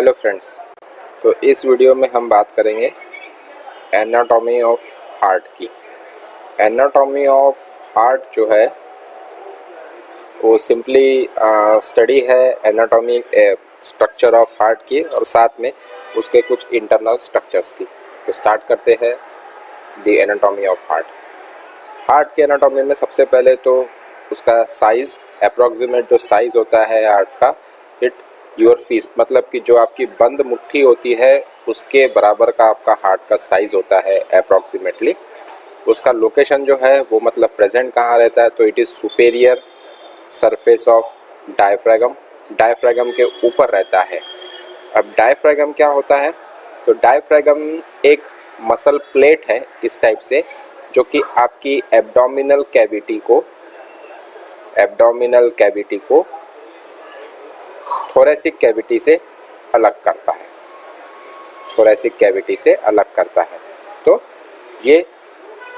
Hello friends. तो इस video में हम बात करेंगे एनाटॉमी ऑफ हार्ट की। एनाटॉमी ऑफ हार्ट जो है वो सिंपली स्टडी है एनाटॉमी स्ट्रक्चर ऑफ हार्ट की और साथ में उसके कुछ इंटरनल स्ट्रक्चर्स की। तो स्टार्ट करते हैं the anatomy of heart. Heart के एनाटॉमी में सबसे पहले तो उसका साइज़, अप्रॉक्सीमेट जो साइज़ होता है हार्ट का, इट योर फिस्ट, मतलब कि जो आपकी बंद मुट्ठी होती है उसके बराबर का आपका हार्ट का साइज़ होता है अप्रॉक्सीमेटली। उसका लोकेशन जो है वो मतलब प्रेजेंट कहाँ रहता है, तो it is superior surface of diaphragm, diaphragm के ऊपर रहता है। अब डायफ्रागम क्या होता है, तो डायफ्रागम एक मसल प्लेट है इस टाइप से, जो कि आपकी एब्डोमिनल कैविटी को थोरेसिक कैविटी से अलग करता है, थोरेसिक कैविटी से अलग करता है। तो ये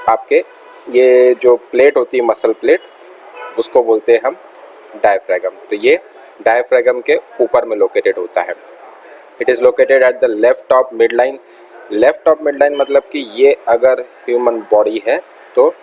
आपके ये जो प्लेट होती है, मसल प्लेट, उसको बोलते हैं हम डायफ्रागम। तो ये डायफ्रागम के ऊपर में लोकेटेड होता है। It is located at the left of mid line. Left of mid line मतलब कि ये अगर ह्यूमन बॉडी है तो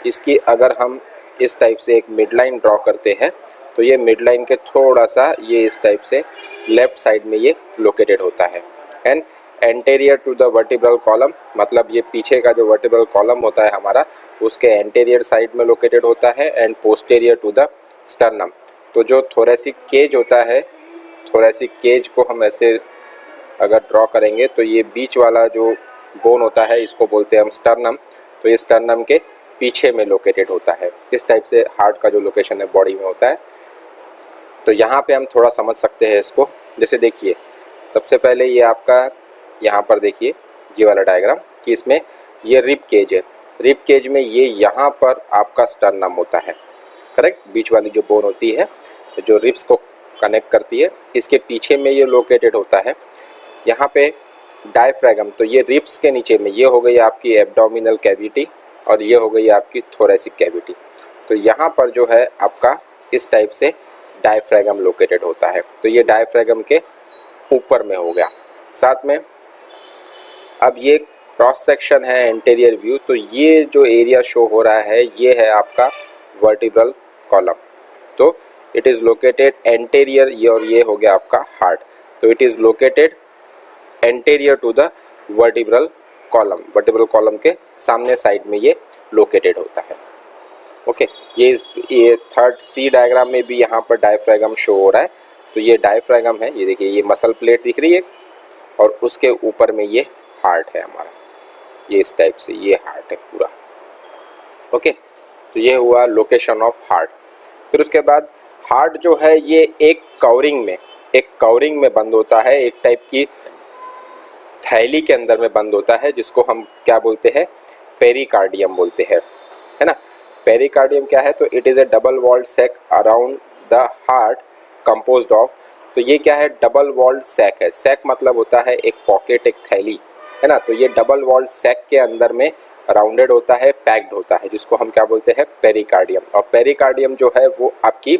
इसकी अगर हम इस टाइप से एक मिड लाइन ड्रॉ करते हैं तो ये मिड लाइन के थोड़ा सा ये इस टाइप से लेफ्ट साइड में ये लोकेटेड होता है। And anterior to the vertebral column, मतलब ये पीछे का जो वर्टिब्रल कॉलम होता है हमारा, उसके एंटेरियर साइड में लोकेटेड होता है। And posterior to the sternum. तो जो थोरेसिक केज होता है, थोरेसिक केज को हम ऐसे अगर ड्रॉ करेंगे तो ये बीच वाला जो बोन होता है इसको बोलते हैं हम स्टर्नम। तो ये स्टर्नम के पीछे में लोकेटेड होता है। इस टाइप से हार्ट का जो लोकेशन है बॉडी में होता है। तो यहाँ पे हम थोड़ा समझ सकते हैं इसको। जैसे देखिए, सबसे पहले ये आपका यहाँ पर देखिए ये वाला डायग्राम कि इसमें ये रिब केज है। रिब केज में ये यहाँ पर आपका स्टर्नम होता है, करेक्ट। बीच वाली जो बोन होती है जो रिब्स को कनेक्ट करती है, इसके पीछे में ये लोकेटेड होता है। यहाँ पे डायफ्रागम, तो ये रिब्स के नीचे में ये हो गई आपकी एब्डोमिनल कैविटी और ये हो गई आपकी थोरेसिक कैविटी। तो यहाँ पर जो है आपका इस टाइप से डायफ्रागम लोकेटेड होता है। तो ये डायफ्रागम के ऊपर में हो गया। साथ में अब ये क्रॉस सेक्शन है एंटेरियर व्यू, तो ये जो एरिया शो हो रहा है ये है आपका वर्टिब्रल कॉलम। तो इट इज़ लोकेटेड एंटेरियर, ये और ये हो गया आपका हार्ट। तो it is located anterior to the vertebral column, vertebral column के सामने साइड में ये लोकेटेड होता है। ओके, ये थर्ड सी डायग्राम में भी यहाँ पर डायफ्रागम शो हो रहा है। तो ये डायफ्रागम है, ये देखिए ये मसल प्लेट दिख रही है और उसके ऊपर में ये हार्ट है हमारा, ये इस टाइप से ये हार्ट है पूरा। ओके, तो ये हुआ लोकेशन ऑफ हार्ट। फिर उसके बाद हार्ट जो है ये एक कवरिंग में बंद होता है, एक टाइप की थैली के अंदर में बंद होता है, जिसको हम क्या बोलते हैं, पेरिकार्डियम बोलते हैं, है ना। पेरिकार्डियम क्या है, तो it is a double walled sac around the heart composed of. तो ये क्या है, डबल वॉल्ड सैक है। सैक मतलब होता है एक पॉकेट, एक थैली, है ना। तो ये डबल वॉल्ड सैक के अंदर में राउंडेड होता है, पैक्ड होता है, जिसको हम क्या बोलते हैं, पेरिकार्डियम। और पेरिकार्डियम जो है वो आपकी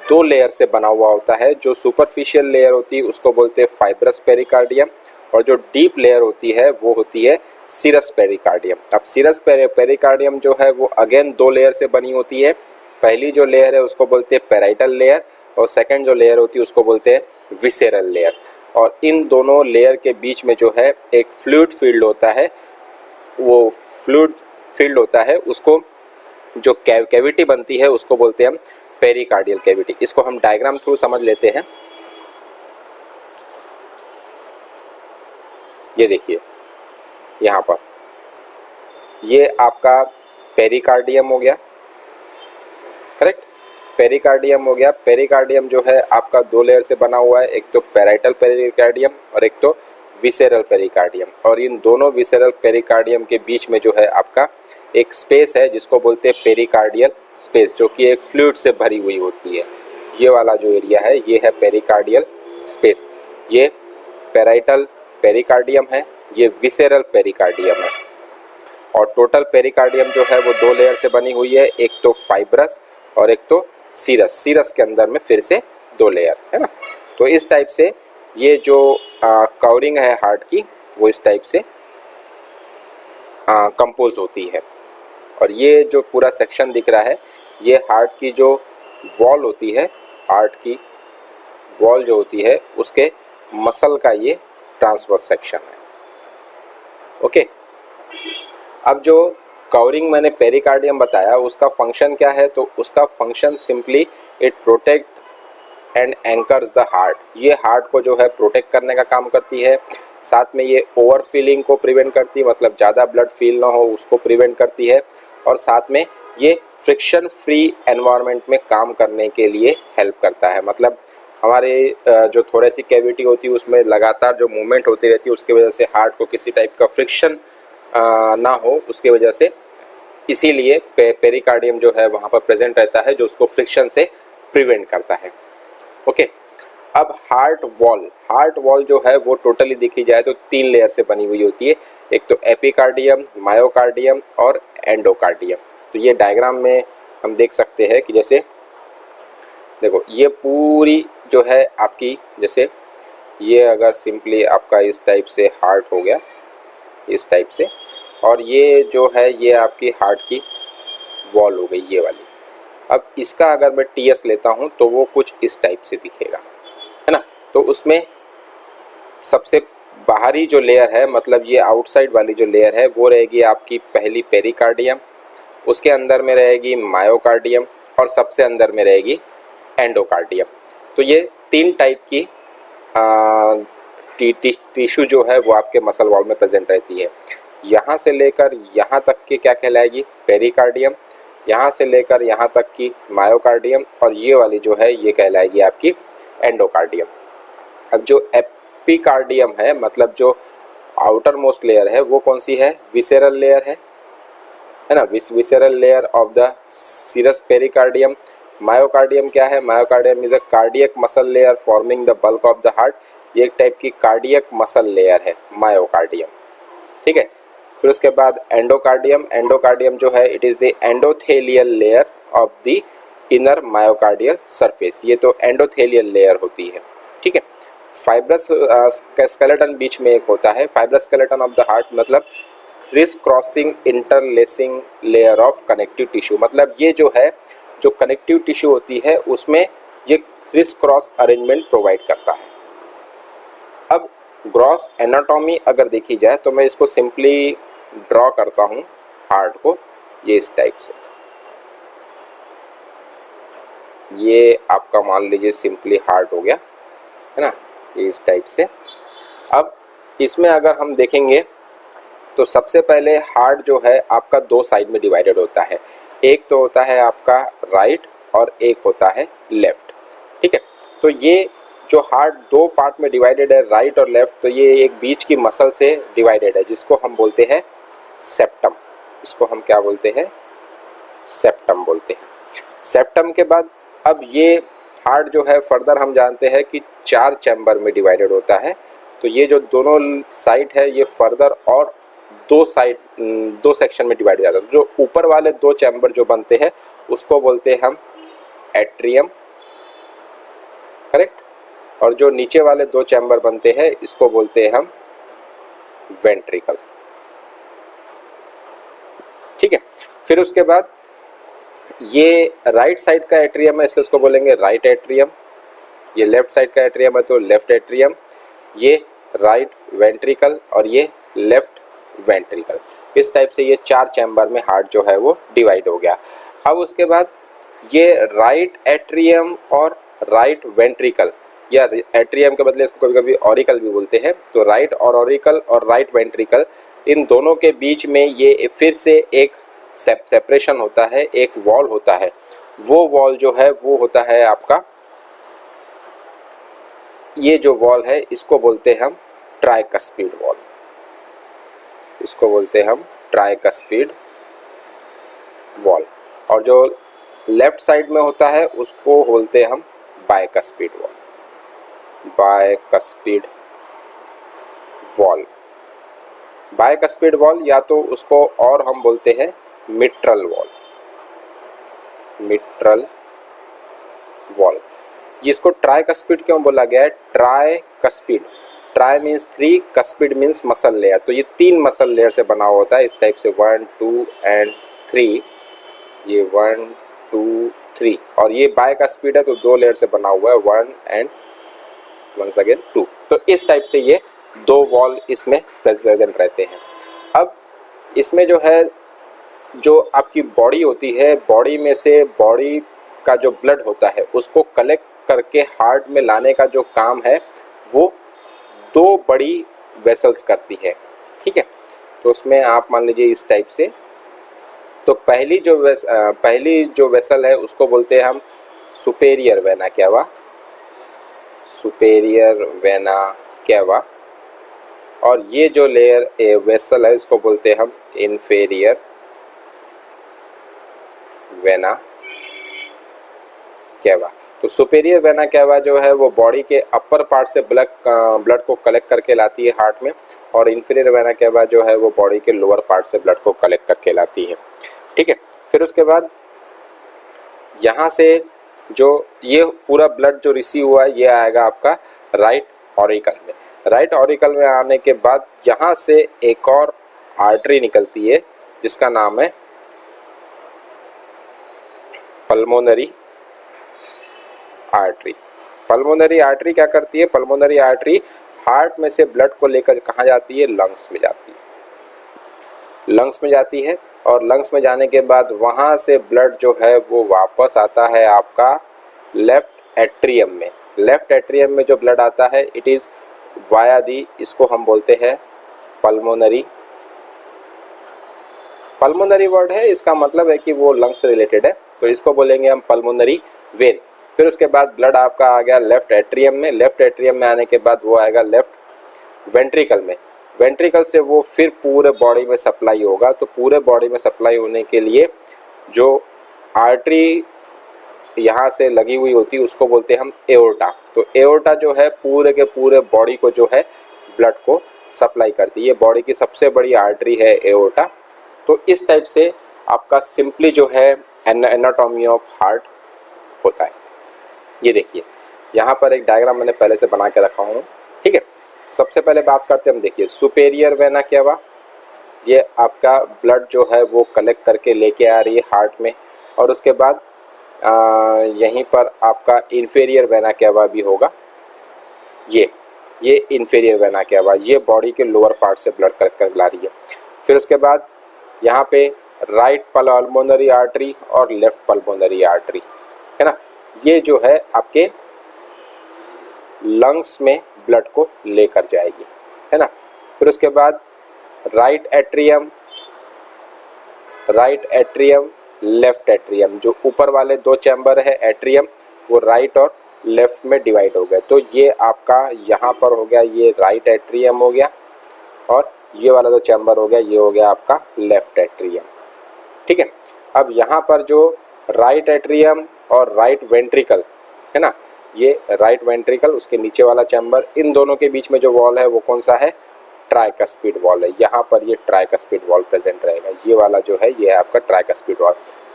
दो लेयर से बना हुआ होता है। जो सुपरफिशियल लेयर होती है उसको बोलते हैं फाइब्रस पेरिकार्डियम, और जो डीप लेयर होती है वो होती है सीरस पेरिकार्डियम। अब सीरस पेरिकार्डियम जो है वो अगेन दो लेयर से बनी होती है। पहली जो लेयर है उसको बोलते हैं पेराइटल लेयर, और सेकंड जो लेयर होती है उसको बोलते हैं विसेरल लेयर। और इन दोनों लेयर के बीच में जो है एक फ्लूइड फील्ड होता है, वो फ्लूइड फील्ड होता है, उसको जो कैविटी बनती है उसको बोलते हैं हम पेरिकार्डियल कैविटी। इसको हम डायग्राम थ्रू समझ लेते हैं। ये देखिए यहाँ पर ये आपका पेरिकार्डियम हो गया, करेक्ट। पेरिकार्डियम हो गया। पेरिकार्डियम जो है आपका दो लेयर से बना हुआ है, एक तो पेराइटल पेरिकार्डियम और एक तो विसेरल पेरिकार्डियम। और इन दोनों विसेरल पेरिकार्डियम के बीच में जो है आपका एक स्पेस है जिसको बोलते हैं पेरिकार्डियल स्पेस, जो कि एक फ्लूइड से भरी हुई होती है। ये वाला जो एरिया है ये है पेरिकार्डियल स्पेस। ये पेराइटल पेरिकार्डियम है, ये विसेरल पेरिकार्डियम है। और टोटल पेरिकार्डियम जो है वो दो लेयर से बनी हुई है, एक तो फाइब्रस और एक तो सीरस। सीरस के अंदर में फिर से दो लेयर, है ना। तो इस टाइप से ये जो कवरिंग है हार्ट की वो इस टाइप से कंपोज होती है। और ये जो पूरा सेक्शन दिख रहा है ये हार्ट की जो वॉल होती है, हार्ट की वॉल जो होती है उसके मसल का ये ट्रांसवर्स सेक्शन है। ओके, अब जो कवरिंग मैंने पेरिकार्डियम बताया उसका फंक्शन क्या है, तो उसका function simply it protect and anchors the heart. ये हार्ट को जो है प्रोटेक्ट करने का काम करती है, साथ में ये ओवर फीलिंग को प्रिवेंट करती है, मतलब ज़्यादा ब्लड फील ना हो उसको प्रिवेंट करती है, और साथ में ये फ्रिक्शन फ्री एनवायरनमेंट में काम करने के लिए हेल्प करता है। मतलब हमारे जो थोरेसिक कैविटी होती है उसमें लगातार जो मूवमेंट होती रहती है उसकी वजह से हार्ट को किसी टाइप का फ्रिक्शन ना हो, उसकी वजह से इसीलिए पेरिकार्डियम जो है वहाँ पर प्रेजेंट रहता है जो उसको फ्रिक्शन से प्रिवेंट करता है। ओके, अब हार्ट वॉल जो है वो टोटली देखी जाए तो 3 लेयर से बनी हुई होती है। एक तो एपिकार्डियम, मायोकार्डियम और एंडोकार्डियम। तो ये डायग्राम में हम देख सकते हैं कि जैसे देखो ये पूरी जो है आपकी, जैसे ये अगर सिंपली आपका इस टाइप से हार्ट हो गया इस टाइप से, और ये जो है ये आपकी हार्ट की वॉल हो गई ये वाली। अब इसका अगर मैं टीएस लेता हूँ तो वो कुछ इस टाइप से दिखेगा, है ना। तो उसमें सबसे बाहरी जो लेयर है, मतलब ये आउटसाइड वाली जो लेयर है वो रहेगी आपकी पहली पेरिकार्डियम, उसके अंदर में रहेगी मायोकार्डियम और सबसे अंदर में रहेगी एंडोकार्डियम। तो ये 3 टाइप की टिश्यू जो है वो आपके मसल वॉल में प्रेजेंट रहती है। यहाँ से लेकर यहाँ तक की क्या कहलाएगी पेरिकार्डियम, यहाँ से लेकर यहाँ तक की मायोकार्डियम, और ये वाली जो है ये कहलाएगी आपकी एंडोकार्डियम। अब जो एपिकार्डियम है, मतलब जो आउटर मोस्ट लेयर है वो कौन सी है, विसेरल लेयर है ना, visceral layer of the serous pericardium. Myocardium क्या है, myocardium is a cardiac muscle layer forming the bulk of the heart. ये एक टाइप की कार्डियक मसल लेयर है मायोकार्डियम, ठीक है। फिर उसके बाद एंडोकार्डियम जो है it is the endothelial layer of the inner myocardial surface. ये तो एंडोथेलियल लेयर होती है, ठीक है। फाइब्रस स्केलेटन बीच में एक होता है, fibrous skeleton of the heart, मतलब criss crossing interlacing layer of connective tissue. मतलब ये जो है जो कनेक्टिव टिश्यू होती है उसमें ये क्रिस क्रॉस अरेंजमेंट प्रोवाइड करता है। अब ग्रॉस एनाटॉमी अगर देखी जाए तो मैं इसको सिंपली ड्रॉ करता हूँ हार्ट को, ये इस टाइप से, ये आपका मान लीजिए सिंपली हार्ट हो गया, है ना, ये इस टाइप से। अब इसमें अगर हम देखेंगे तो सबसे पहले हार्ट जो है आपका 2 साइड में डिवाइडेड होता है, एक तो होता है आपका राइट और एक होता है लेफ्ट, ठीक है। तो ये जो हार्ट 2 पार्ट में डिवाइडेड है, राइट और लेफ्ट, तो ये एक बीच की मसल से डिवाइडेड है जिसको हम बोलते हैं सेप्टम। इसको हम क्या बोलते हैं, सेप्टम बोलते हैं। सेप्टम के बाद अब ये हार्ट जो है फर्दर हम जानते हैं कि 4 चैम्बर में डिवाइडेड होता है। तो ये जो दोनों साइड है ये फर्दर और 2 सेक्शन में डिवाइड हो जाता है। जो ऊपर वाले 2 चैम्बर जो बनते हैं उसको बोलते हैं हम एट्रियम, करेक्ट, और जो नीचे वाले 2 चैम्बर बनते हैं इसको बोलते हैं हम वेंट्रिकल, ठीक है। फिर उसके बाद ये राइट साइड का एट्रियम है इसलिए इसको बोलेंगे राइट एट्रियम, ये लेफ्ट साइड का एट्रियम है तो लेफ्ट एट्रियम, ये राइट वेंट्रिकल और ये लेफ्ट वेंट्रिकल। इस टाइप से ये 4 चैम्बर में हार्ट जो है वो डिवाइड हो गया। अब उसके बाद ये राइट एट्रियम और राइट वेंट्रिकल, या एट्रियम के बदले इसको कभी कभी ऑरिकल भी बोलते हैं, तो राइट और ऑरिकल और राइट वेंट्रिकल इन दोनों के बीच में ये फिर से एक सेपरेशन होता है, एक वॉल होता है। वो वॉल जो है वो होता है आपका, ये जो वॉल है इसको बोलते हैं हम ट्राइकस्पिड वॉल, इसको बोलते हैं हम ट्राइकस्पिड वॉल। और जो लेफ्ट साइड में होता है उसको बोलते हैं हम bicuspid valve, bicuspid valve. Bicuspid valve या तो उसको और हम बोलते हैं मिट्रल वॉल, मिट्रल वॉल। इसको ट्राइकस्पिड क्यों बोला गया है? Tricuspid, try means 3, cuspid means muscle layer. तो ये 3 मसल लेयर से बना होता है इस टाइप से, 1 2 एंड 3, ये 1 2 3, और ये बाइकस्पिड है तो 2 लेयर से बना हुआ है, 1 एंड वंस अगेन 2। तो इस टाइप से ये 2 वॉल इसमें प्रेजेंट रहते हैं। अब इसमें जो है, जो आपकी बॉडी होती है, बॉडी में से बॉडी का जो ब्लड होता है उसको कलेक्ट करके हार्ट में लाने का जो काम है वो 2 बड़ी वेसल्स करती है, ठीक है। तो उसमें आप मान लीजिए इस टाइप से, तो पहली जो वेसल है उसको बोलते हैं हम superior vena cava, superior vena cava, और ये जो लेयर वेसल है इसको बोलते हैं हम इन्फेरियर वेना केवा। तो सुपेरियर वेना केवा जो है वो बॉडी के अपर पार्ट से ब्लड को कलेक्ट करके लाती है हार्ट में, और इन्फीरियर वेना केवा जो है वो बॉडी के लोअर पार्ट से ब्लड को कलेक्ट करके लाती है, ठीक है। फिर उसके बाद यहाँ से जो ये पूरा ब्लड जो रिसीव हुआ है ये आएगा आपका राइट ऑरिकल में। राइट ऑरिकल में आने के बाद यहाँ से एक और आर्टरी निकलती है जिसका नाम है पल्मोनरी आर्टरी। पल्मोनरी आर्टरी क्या करती है? पल्मोनरी आर्टरी हार्ट में से ब्लड को लेकर कहाँ जाती है? लंग्स में जाती है। लंग्स में जाती है, और लंग्स में जाने के बाद वहाँ से ब्लड जो है वो वापस आता है आपका लेफ्ट एट्रियम में। लेफ्ट एट्रियम में जो ब्लड आता है इट इज़ वाया दी, इसको हम बोलते हैं पल्मोनरी। पल्मोनरी वर्ड है, इसका मतलब है कि वो लंग्स से रिलेटेड है, तो इसको बोलेंगे हम पल्मोनरी वेन। फिर उसके बाद ब्लड आपका आ गया लेफ्ट एट्रियम में। लेफ्ट एट्रियम में आने के बाद वो आएगा लेफ्ट वेंट्रिकल में। वेंट्रिकल से वो फिर पूरे बॉडी में सप्लाई होगा। तो पूरे बॉडी में सप्लाई होने के लिए जो आर्टरी यहाँ से लगी हुई होती है उसको बोलते हैं हम एओर्टा। तो एओर्टा जो है पूरे के पूरे बॉडी को जो है ब्लड को सप्लाई करती है। ये बॉडी की सबसे बड़ी आर्टरी है एओर्टा। तो इस टाइप से आपका सिंपली जो है एनाटॉमी ऑफ हार्ट होता है। ये देखिए यहाँ पर एक डायग्राम मैंने पहले से बना के रखा हूँ, ठीक है। सबसे पहले बात करते हैं हम, देखिए सुपेरियर वेना केवा, ये आपका ब्लड जो है वो कलेक्ट करके लेके आ रही है हार्ट में, और उसके बाद यहीं पर आपका इन्फेरियर वेना केवा भी होगा। ये इन्फेरियर वेना केवा, ये बॉडी के लोअर पार्ट से ब्लड कलेक्ट कर ला रही है। फिर उसके बाद यहाँ पे राइट पल्मोनरी आर्टरी और लेफ्ट पल्मोनरी आर्टरी है ना, ये जो है आपके लंग्स में ब्लड को लेकर जाएगी, है ना। फिर उसके बाद राइट एट्रियम, लेफ्ट एट्रियम, जो ऊपर वाले 2 चैम्बर है एट्रियम वो राइट और लेफ्ट में डिवाइड हो गए। तो ये आपका यहाँ पर हो गया, ये राइट एट्रियम हो गया, और ये वाला जो चैम्बर हो गया ये हो गया आपका लेफ्ट एट्रियम, ठीक है। अब यहाँ पर जो राइट एट्रियम और राइट वेंट्रिकल है ना, ये राइट वेंट्रिकल, उसके नीचे वाला चैम्बर, इन दोनों के बीच में जो वॉल है वो कौन सा है? ट्राइकस्पिड वॉल है। यहाँ पर ये ट्राइकस्पिड वॉल प्रेजेंट रहेगा। ये वाला जो है ये आपका ट्राइकस्पिड वॉल।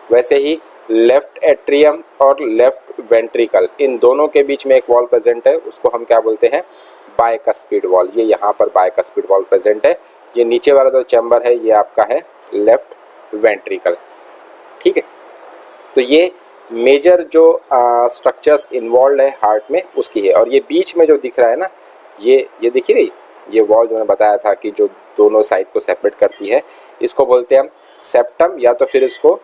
वैसे ही लेफ्ट एट्रियम और लेफ्ट वेंट्रिकल, इन दोनों के बीच में एक वॉल प्रेजेंट है, उसको हम क्या बोलते हैं? Bicuspid valve. ये यहाँ पर बाइकस्पिड वॉल प्रेजेंट है। ये नीचे वाला जो चैम्बर है ये आपका है लेफ्ट वेंट्रिकल, ठीक है। तो ये मेजर जो स्ट्रक्चर्स इन्वॉल्व है हार्ट में उसकी है। और ये बीच में जो दिख रहा है ना, ये दिखी रही, ये वॉल जो मैंने बताया था कि जो दोनों साइड को सेपरेट करती है, इसको बोलते हैं हम सेप्टम, या तो फिर इसको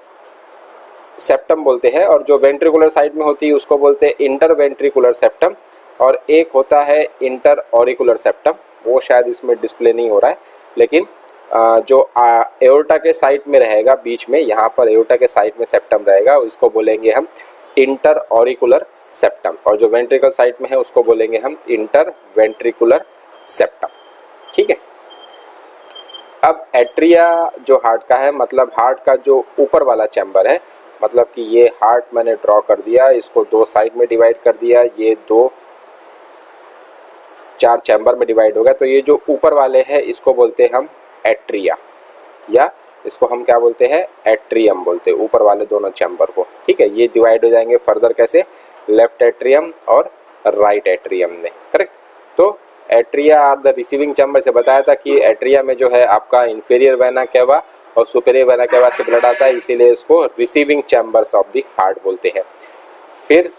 सेप्टम बोलते हैं। और जो वेंट्रिकुलर साइड में होती है उसको बोलते हैं इंटर वेंट्रिकुलर सेप्टम, और एक होता है इंटर ऑरिकुलर सेप्टम, वो शायद इसमें डिस्प्ले नहीं हो रहा है, लेकिन जो एओर्टा के साइड में रहेगा बीच में, यहाँ पर एओर्टा के साइड में सेप्टम रहेगा, इसको बोलेंगे हम इंटर ऑरिकुलर सेप्टम, और जो वेंट्रिकल साइड में है उसको बोलेंगे हम इंटर वेंट्रिकुलर सेप्टम, ठीक है। अब एट्रिया जो हार्ट का है, मतलब हार्ट का जो ऊपर वाला चैम्बर है, मतलब कि ये हार्ट मैंने ड्रॉ कर दिया, इसको 2 साइड में डिवाइड कर दिया, ये 4 चैम्बर में डिवाइड हो गया। तो ये जो ऊपर वाले हैं इसको बोलते हैं हम एट्रिया, या इसको हम क्या बोलते हैं? एट्रियम बोलते हैं, ऊपर वाले दोनों चैम्बर को, ठीक है। ये डिवाइड हो जाएंगे फर्दर कैसे? लेफ्ट एट्रियम और राइट एट्रियम ने, करेक्ट। तो atria are the receiving chamber से बताया था कि एट्रिया में जो है आपका इंफीरियर वेना केवा और सुपीरियर वेना केवा से ब्लड आता है, इसीलिए इसको receiving chambers of the heart बोलते हैं। फिर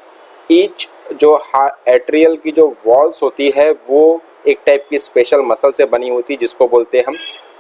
ईच जो एट्रियल की जो वॉल्स होती है वो एक टाइप की स्पेशल मसल से बनी होती है जिसको बोलते हैं हम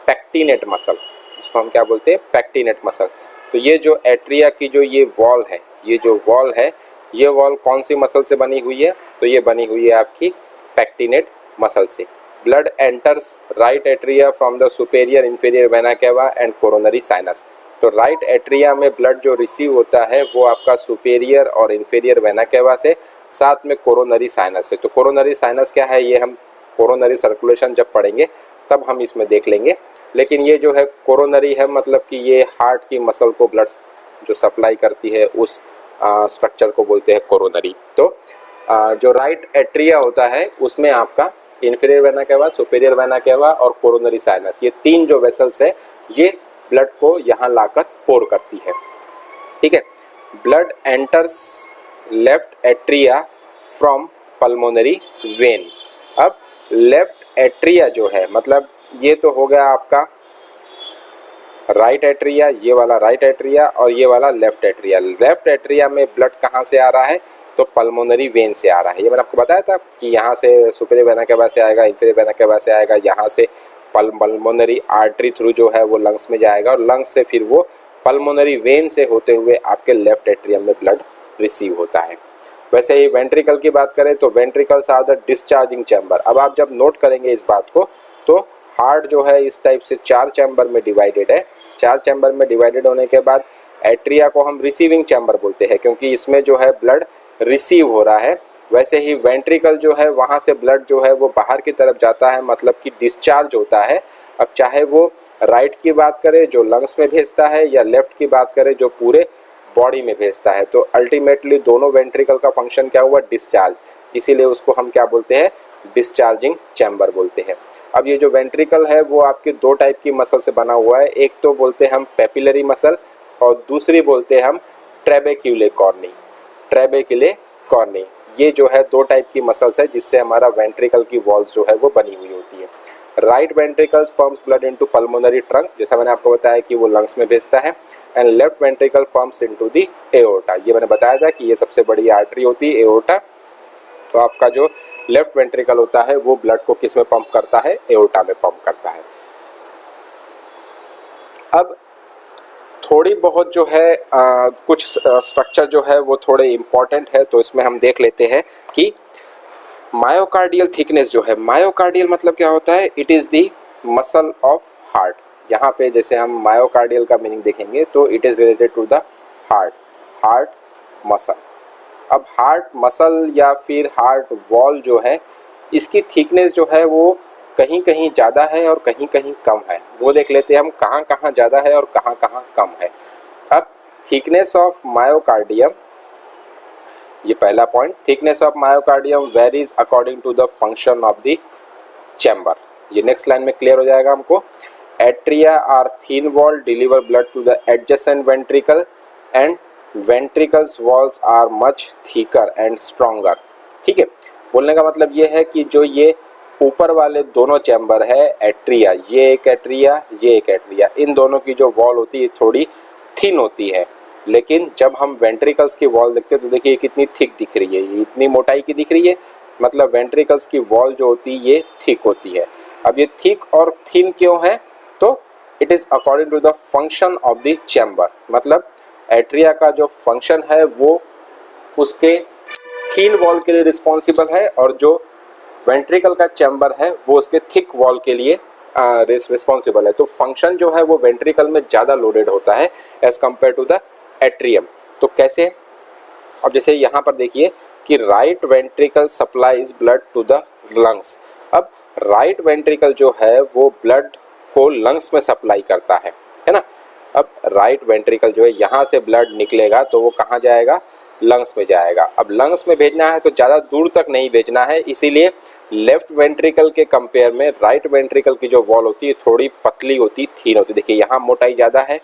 पेक्टिनेट मसल, जिसको हम क्या बोलते हैं, पेक्टिनेट मसल। तो ये जो एट्रिया की जो ये वॉल है, ये जो वॉल है, ये वॉल कौन सी मसल से बनी हुई है, तो ये बनी हुई है आपकी पेक्टिनेट मसल से। Blood enters right atria from the superior inferior vena cava and coronary sinus. तो राइट एट्रिया में ब्लड जो रिसीव होता है वो आपका सुपेरियर और इंफीरियर वेना केवा से, साथ में कोरोनरी साइनस से। तो कोरोनरी साइनस क्या है, ये हम कोरोनरी सर्कुलेशन जब पढ़ेंगे तब हम इसमें देख लेंगे। लेकिन ये जो है कोरोनरी है, मतलब कि ये हार्ट की मसल को ब्लड जो सप्लाई करती है उस स्ट्रक्चर को बोलते हैं कोरोनरी। तो जो राइट एट्रिया होता है उसमें आपका inferior vena cava, superior vena cava और कोरोनरी साइनस, ये तीन जो वेसल्स है ये ब्लड को यहाँ लाकर पोर करती है, ठीक है। Blood enters left atria from pulmonary vein. अब लेफ्ट एट्रिया जो है, मतलब ये तो हो गया आपका राइट एट्रिया, ये वाला राइट एट्रिया और ये वाला लेफ्ट एट्रिया। लेफ्ट एट्रिया में ब्लड कहाँ से आ रहा है, तो पल्मोनरी वेन से आ रहा है। ये मैंने आपको बताया था कि यहाँ से सुपीरियर वेना केवा से आएगा, इंफीरियर वेना केवा से आएगा, यहाँ से पल्मोनरी आर्टरी थ्रू जो है वो लंग्स में जाएगा और लंग्स से फिर वो पल्मोनरी वेन से होते हुए आपके लेफ्ट एट्रियम में ब्लड रिसीव होता है। वैसे ही वेंट्रिकल की बात करें तो ventricles are the discharging chamber. अब आप जब नोट करेंगे इस बात को तो हार्ट जो है इस टाइप से 4 चैम्बर में डिवाइडेड है। 4 चैम्बर में डिवाइडेड होने के बाद एट्रिया को हम रिसीविंग चैम्बर बोलते हैं क्योंकि इसमें जो है ब्लड रिसीव हो रहा है। वैसे ही वेंट्रिकल जो है वहाँ से ब्लड जो है वो बाहर की तरफ जाता है, मतलब कि डिस्चार्ज होता है। अब चाहे वो राइट की बात करें जो लंग्स में भेजता है या लेफ्ट की बात करें जो पूरे बॉडी में भेजता है, तो अल्टीमेटली दोनों वेंट्रिकल का फंक्शन क्या हुआ, डिस्चार्ज। इसीलिए उसको हम क्या बोलते हैं, डिस्चार्जिंग चैम्बर बोलते हैं। अब ये जो वेंट्रिकल है वो आपके 2 टाइप की मसल से बना हुआ है। एक तो बोलते हैं हम पेपिलरी मसल और दूसरी बोलते हैं हम ट्रेबेक्युले कॉर्नी। ट्रेबेक्युले कॉर्नी ये जो है 2 टाइप की मसल्स है जिससे हमारा वेंट्रिकल की वॉल्स जो है वो बनी हुई होती है। Right ventricles pumps blood into pulmonary trunk, जैसा मैंने आपको बताया कि वो लंग्स में भेजता है। And left ventricle pumps into the aorta. ये मैंने बताया था कि ये सबसे बड़ी आर्टरी होती है एओर्टा। तो आपका जो लेफ्ट वेंट्रिकल होता है वो ब्लड को किस में पंप करता है, एओर्टा में पंप करता है। अब थोड़ी बहुत जो है कुछ स्ट्रक्चर जो है वो थोड़े इम्पॉर्टेंट है, तो इसमें हम देख लेते हैं कि मायोकार्डियल थिकनेस जो है, मायोकार्डियल मतलब क्या होता है, it is the muscle of heart. यहाँ पे जैसे हम मायोकार्डियल का मीनिंग देखेंगे तो it is related to the heart, heart muscle. अब हार्ट मसल या फिर हार्ट वॉल जो है इसकी थिकनेस जो है वो कहीं कहीं ज़्यादा है और कहीं कहीं कम है। वो देख लेते हैं हम कहाँ कहाँ ज़्यादा है और कहाँ कहाँ कम है। अब थिकनेस ऑफ मायोकार्डियम, ये पहला point, thickness of myocardium varies according to the function of the chamber. ये नेक्स्ट लाइन में क्लियर हो जाएगा हमको। Atria are thin wall deliver blood to the adjacent ventricle and ventricles walls are much thicker and stronger. ठीक है, बोलने का मतलब ये है कि जो ये ऊपर वाले दोनों चैम्बर है एट्रिया, ये एक एट्रिया, ये एक एट्रिया, इन दोनों की जो वॉल होती है थोड़ी थिन होती है। लेकिन जब हम वेंट्रिकल्स की वॉल देखते हैं तो देखिए कितनी थिक दिख रही है, ये इतनी मोटाई की दिख रही है, मतलब वेंट्रिकल्स की वॉल जो होती है ये थिक होती है। अब ये थिक और थिन क्यों है, तो it is according to the function of the chamber. मतलब एट्रिया का जो फंक्शन है वो उसके थिन वॉल के लिए रिस्पॉन्सिबल है और जो वेंट्रिकल का चैम्बर है वो उसके थिक वॉल के लिए रिस्पॉन्सिबल है। तो फंक्शन जो है वो वेंट्रिकल में ज़्यादा लोडेड होता है as compare to the atrium. तो कैसे, अब जैसे यहाँ पर देखिए कि right ventricle supplies blood to the lungs. अब राइट वेंट्रिकल जो है वो ब्लड को लंग्स में सप्लाई करता है ना। अब राइट वेंट्रिकल जो है यहाँ से ब्लड निकलेगा तो वो कहाँ जाएगा, लंग्स में जाएगा। अब लंग्स में भेजना है तो ज़्यादा दूर तक नहीं भेजना है, इसीलिए लेफ्ट वेंट्रिकल के कंपेयर में राइट वेंट्रिकल की जो वॉल होती है थोड़ी पतली होती, थीन होती। देखिए यहाँ मोटाई ज़्यादा है,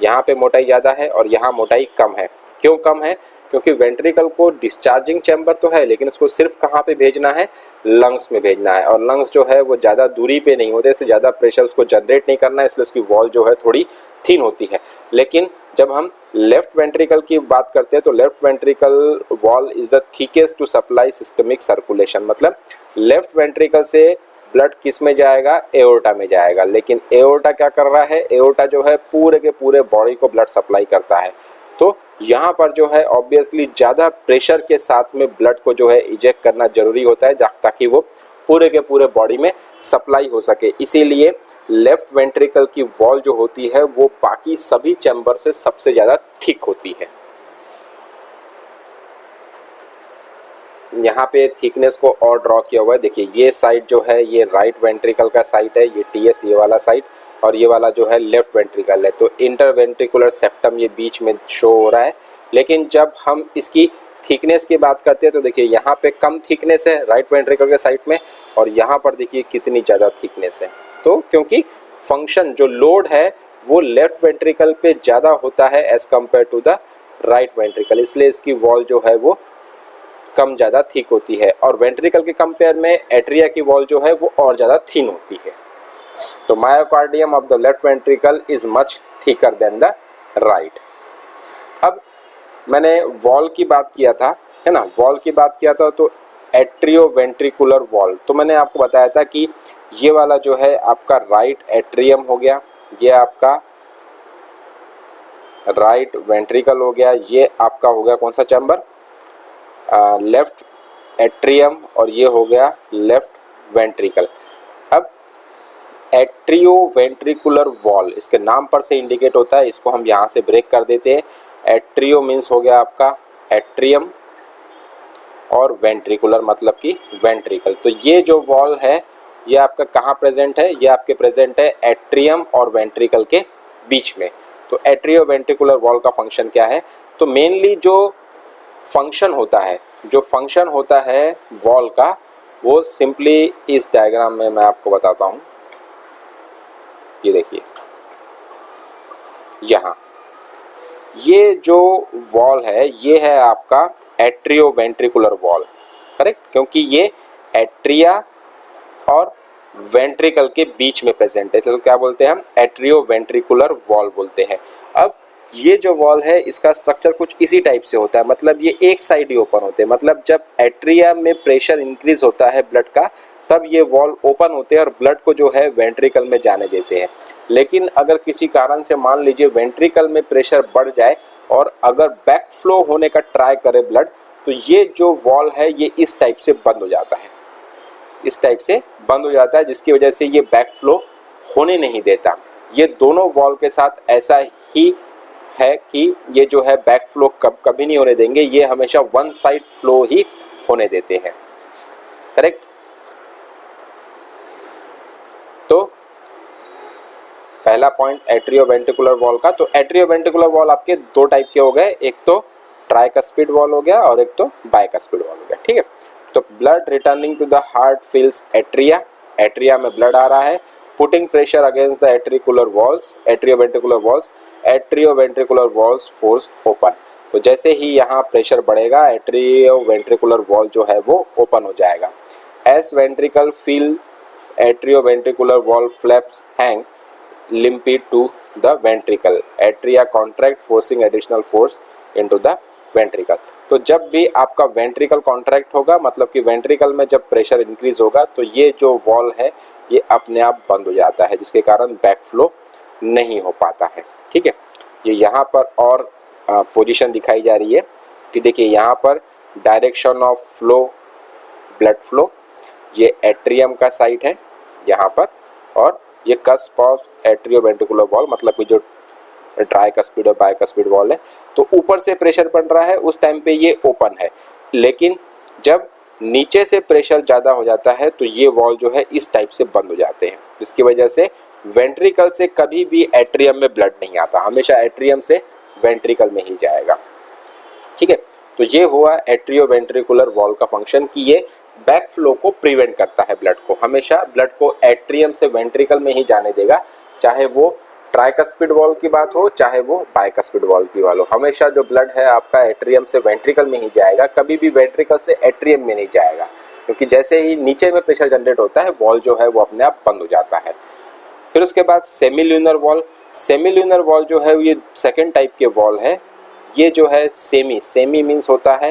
यहाँ पे मोटाई ज़्यादा है और यहाँ मोटाई कम है। क्यों कम है, क्योंकि वेंट्रिकल को डिस्चार्जिंग चैम्बर तो है, लेकिन उसको सिर्फ कहाँ पे भेजना है, लंग्स में भेजना है। और लंग्स जो है वो ज़्यादा दूरी पे नहीं होते, इसलिए ज़्यादा प्रेशर उसको जनरेट नहीं करना है, इसलिए उसकी वॉल जो है थोड़ी थिन होती है। लेकिन जब हम लेफ्ट वेंट्रिकल की बात करते हैं तो left ventricle wall is the thickest to supply systemic circulation. मतलब लेफ्ट वेंट्रिकल से ब्लड किस में जाएगा, एओर्टा में जाएगा। लेकिन एओर्टा क्या कर रहा है, एओर्टा जो है पूरे के पूरे बॉडी को ब्लड सप्लाई करता है। तो यहाँ पर जो है ऑब्वियसली ज़्यादा प्रेशर के साथ में ब्लड को जो है इजेक्ट करना जरूरी होता है, ताकि वो पूरे के पूरे बॉडी में सप्लाई हो सके। इसीलिए लेफ्ट वेंट्रिकल की वॉल जो होती है वो बाकी सभी चैम्बर से सबसे ज़्यादा थिक होती है। यहाँ पे थिकनेस को और ड्रॉ किया हुआ है। देखिए ये साइड जो है ये राइट वेंट्रिकल का साइड है, ये टीएस ये वाला साइड, और ये वाला जो है लेफ्ट वेंट्रिकल है। तो इंटरवेंट्रिकुलर सेप्टम ये बीच में शो हो रहा है। लेकिन जब हम इसकी थिकनेस की बात करते हैं तो देखिए यहाँ पे कम थिकनेस है राइट वेंट्रिकल के साइड में, और यहाँ पर देखिए कितनी ज़्यादा थिकनेस है। तो क्योंकि फंक्शन जो लोड है वो लेफ्ट वेंट्रिकल पे ज़्यादा होता है as compare to the right ventricle, इसलिए इसकी वॉल जो है वो कम ज़्यादा थिक होती है। और वेंट्रिकल के कंपेयर में एट्रिया की वॉल जो है वो और ज़्यादा थिन होती है। तो myocardium of the left ventricle is much thicker than the right. अब मैंने वॉल की बात किया था, है ना, वॉल की बात किया था तो एट्रियो वेंट्रिकुलर वॉल, तो मैंने आपको बताया था कि ये वाला जो है आपका राइट एट्रियम हो गया, ये आपका राइट वेंट्रिकल हो गया, ये आपका हो गया कौन सा चैम्बर, लेफ्ट एट्रियम, और ये हो गया लेफ्ट वेंट्रिकल। अब एट्रियो वेंट्रिकुलर वॉल इसके नाम पर से इंडिकेट होता है, इसको हम यहाँ से ब्रेक कर देते हैं। एट्रियो मीन्स हो गया आपका एट्रियम, और वेंट्रिकुलर मतलब कि वेंट्रिकल। तो ये जो वॉल है ये आपका कहाँ प्रेजेंट है, ये आपके प्रेजेंट है एट्रियम और वेंट्रिकल के बीच में। तो एट्रियो वेंट्रिकुलर वॉल का फंक्शन क्या है, तो मेनली जो फंक्शन होता है वॉल का, वो सिंपली इस डायग्राम में मैं आपको बताता हूँ। ये देखिए यहाँ ये जो वॉल है ये है आपका एट्रियो वेंट्रिकुलर वॉल, करेक्ट, क्योंकि ये एट्रिया और वेंट्रिकल के बीच में प्रेजेंट है, तो क्या बोलते हैं हम, एट्रियो वेंट्रिकुलर वॉल बोलते हैं। अब ये जो वॉल है इसका स्ट्रक्चर कुछ इसी टाइप से होता है, मतलब ये एक साइड ही ओपन होते हैं। मतलब जब एट्रिया में प्रेशर इंक्रीज होता है ब्लड का, तब ये वॉल ओपन होते हैं और ब्लड को जो है वेंट्रिकल में जाने देते हैं। लेकिन अगर किसी कारण से मान लीजिए वेंट्रिकल में प्रेशर बढ़ जाए और अगर बैक फ्लो होने का ट्राई करे ब्लड, तो ये जो वॉल है ये इस टाइप से बंद हो जाता है, इस टाइप से बंद हो जाता है, जिसकी वजह से ये बैक फ्लो होने नहीं देता। ये दोनों वॉल के साथ ऐसा ही है कि ये जो है बैक फ्लो कभी नहीं होने देंगे, ये हमेशा वन साइड फ्लो ही होने देते हैं, करेक्ट। तो पहला पॉइंट एट्रियो वेंट्रिकुलर वॉल का। तो एट्रियो वेंट्रिकुलर वॉल आपके दो टाइप के हो गए, एक तो ट्राइकस्पिड वॉल हो गया और एक तो बाइकस्पिड वॉल हो गया, ठीक है। तो blood returning to the heart fills atria, atria में ब्लड आ रहा है, putting pressure against the auricular walls, atrioventricular walls force open. तो जैसे ही यहाँ प्रेशर बढ़ेगा एट्रियो वेंट्रिकुलर वॉल जो है वो ओपन हो जाएगा। As ventricle fill atrioventricular valve flaps hang limply to the ventricle, atria contract forcing additional force into the ventricle. तो जब भी आपका वेंट्रिकल कॉन्ट्रैक्ट होगा, मतलब कि वेंट्रिकल में जब प्रेशर इंक्रीज होगा, तो ये जो वॉल है ये अपने आप बंद हो जाता है, जिसके कारण बैक फ्लो नहीं हो पाता है, ठीक है। ये यहाँ पर और पोजीशन दिखाई जा रही है कि देखिए यहाँ पर direction of flow, blood flow, ये एट्रियम का साइट है यहाँ पर, और ये cusp of atrio ventricular wall, मतलब कि जो ट्राइकस्पिड और बाइकस्पिड वॉल है। तो ऊपर से प्रेशर बन रहा है उस टाइम पे ये ओपन है, लेकिन जब नीचे से प्रेशर ज़्यादा हो जाता है तो ये वॉल जो है इस टाइप से बंद हो जाते हैं, जिसकी वजह से वेंट्रिकल से कभी भी एट्रियम में ब्लड नहीं आता, हमेशा एट्रियम से वेंट्रिकल में ही जाएगा, ठीक है। तो ये हुआ एट्रियो वेंट्रिकुलर वॉल का फंक्शन कि ये बैक फ्लो को प्रिवेंट करता है, ब्लड को हमेशा ब्लड को एट्रियम से वेंट्रिकल में ही जाने देगा, चाहे वो ट्राइकस्पिड वॉल्व की बात हो चाहे वो बाइकस्पिड वॉल्व की वालो, हमेशा जो ब्लड है आपका एट्रियम से वेंट्रिकल में ही जाएगा, कभी भी वेंट्रिकल से एट्रियम में नहीं जाएगा, क्योंकि जैसे ही नीचे में प्रेशर जनरेट होता है वॉल्व जो है वो अपने आप बंद हो जाता है। फिर उसके बाद सेमील्यूनर वॉल्व। सेमील्यूनर वॉल्व जो है ये सेकेंड टाइप के वॉल्व है। ये जो है सेमी मीन्स होता है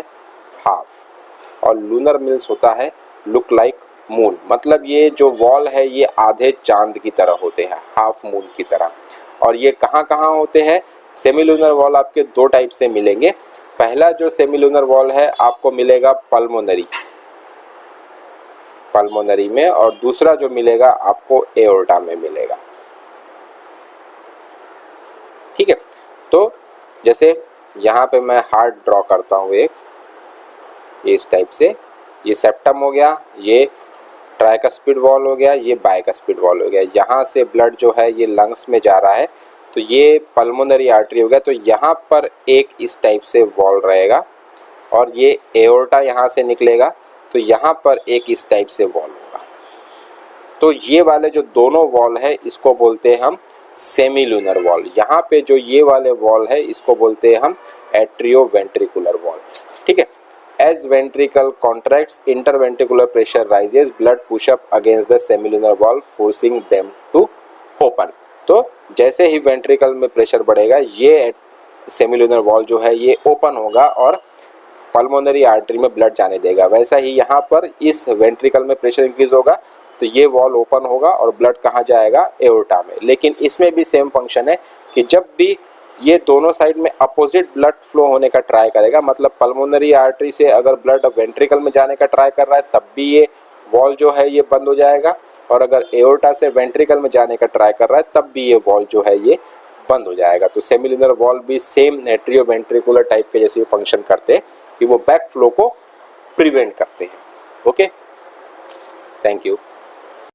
हाफ और लूनर मीन्स होता है लुक लाइक मून, मतलब ये जो वॉल है ये आधे चांद की तरह होते हैं, हाफ मून की तरह। और ये कहाँ कहाँ होते हैं? सेमील्यूनर वॉल आपके दो टाइप से मिलेंगे। पहला जो सेमील्यूनर वॉल है आपको मिलेगा पल्मोनरी में, और दूसरा जो मिलेगा आपको एओर्टा में मिलेगा। ठीक है, तो जैसे यहाँ पे मैं हार्ट ड्रॉ करता हूँ एक, इस टाइप से, ये सेप्टम हो गया, ये ट्राइकस्पिड वॉल हो गया, ये बाइकस्पिड वॉल हो गया। यहाँ से ब्लड जो है ये लंग्स में जा रहा है, तो ये पल्मोनरी आर्टरी हो गया। तो यहाँ पर एक इस टाइप से वॉल रहेगा और ये एओर्टा यहाँ से निकलेगा, तो यहाँ पर एक इस टाइप से वॉल होगा। तो ये वाले जो दोनों वॉल है इसको बोलते हैं हम सेमील्यूनर वॉल। यहाँ पे जो ये वाले वॉल है इसको बोलते हैं हम एट्रियोवेंट्रिकुलर वॉल। ठीक है, as ventricle contracts interventricular pressure rises, blood push up against the semilunar valve forcing them to open. तो जैसे ही वेंट्रिकल में प्रेशर बढ़ेगा ये सेमील्यूनर वॉल जो है ये ओपन होगा और पल्मोनरी आर्टरी में ब्लड जाने देगा। वैसा ही यहाँ पर इस वेंट्रिकल में प्रेशर इंक्रीज होगा तो ये वॉल ओपन होगा और ब्लड कहाँ जाएगा? एओर्टा में। लेकिन इसमें भी सेम फंक्शन है कि जब भी ये दोनों साइड में अपोजिट ब्लड फ्लो होने का ट्राई करेगा, मतलब पल्मोनरी आर्टरी से अगर ब्लड वेंट्रिकल में जाने का ट्राई कर रहा है तब भी ये वॉल जो है ये बंद हो जाएगा, और अगर एओर्टा से वेंट्रिकल में जाने का ट्राई कर रहा है तब भी ये वॉल जो है ये बंद हो जाएगा। तो सेमील्यूनर वॉल भी सेम एट्रियोवेंट्रिकुलर टाइप के जैसे फंक्शन करते हैं कि वो बैक फ्लो को प्रिवेंट करते हैं। Okay, thank you.